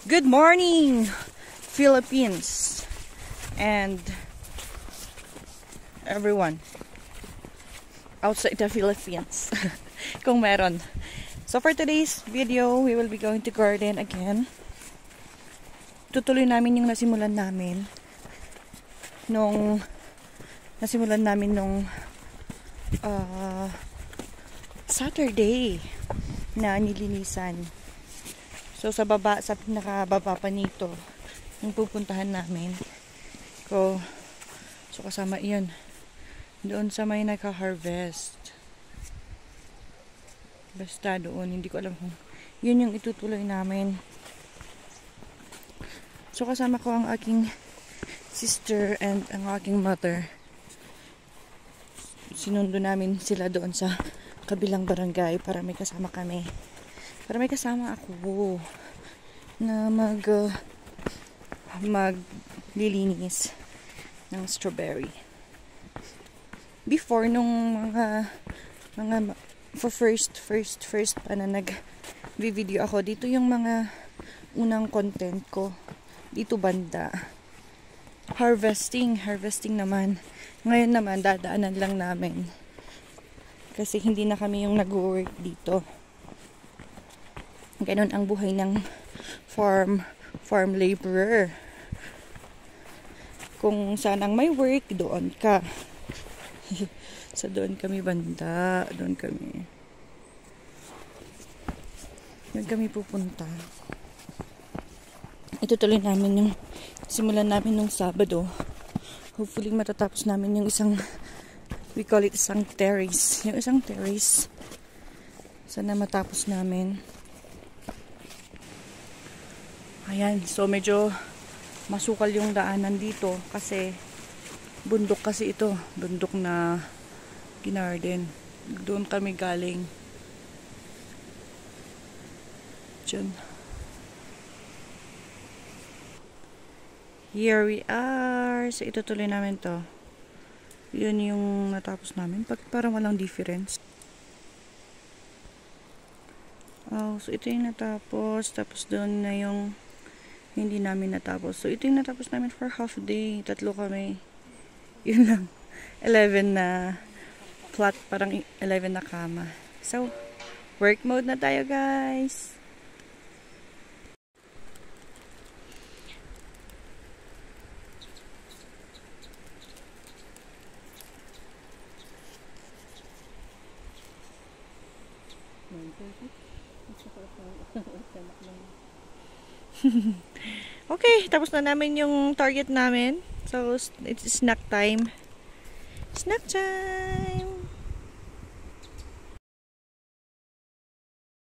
Good morning, Philippines, and everyone outside the Philippines, kung meron. So for today's video, we will be going to garden again. Tutuloy namin yung nasimulan namin nung Saturday na nilinisan. So sa baba, sa pinakababa pa nito, yung pupuntahan namin. So kasama iyon. Doon sa may naka-harvest. Basta doon, hindi ko alam kung yun yung itutuloy namin. So kasama ko ang aking sister and ang aking mother. Sinundo namin sila doon sa kabilang barangay para may kasama kami. Para may kasama ako na maglilinis ng strawberry. Before, nung mga first pa na nag-video ako, dito yung mga unang content ko. Dito banda. Harvesting naman. Ngayon naman, dadaanan lang namin. Kasi hindi na kami yung nag-work dito. Ganon ang buhay ng farm laborer. Kung saan ang may work, doon ka. So doon kami banda, doon kami pupunta. Itutuloy namin yung simulan namin nung Sabado. Hopefully matatapos namin yung we call it isang terrace. Yung isang terrace. Sana matapos namin. Ayan, so medyo masukal yung daanan dito kasi bundok kasi ito. Bundok na ginarden. Doon kami galing. Diyan. Here we are. So itutuloy namin to. Yun yung natapos namin. Parang walang difference. Oh, so ito yung natapos. Tapos doon na yung hindi namin natapos. So ito yung natapos namin for half day. 3 kami. Yun lang. 11 na plot. Parang 11 na kama. So, work mode na tayo, guys. Okay, tapos na namin yung target namin. So, it's snack time. Snack time!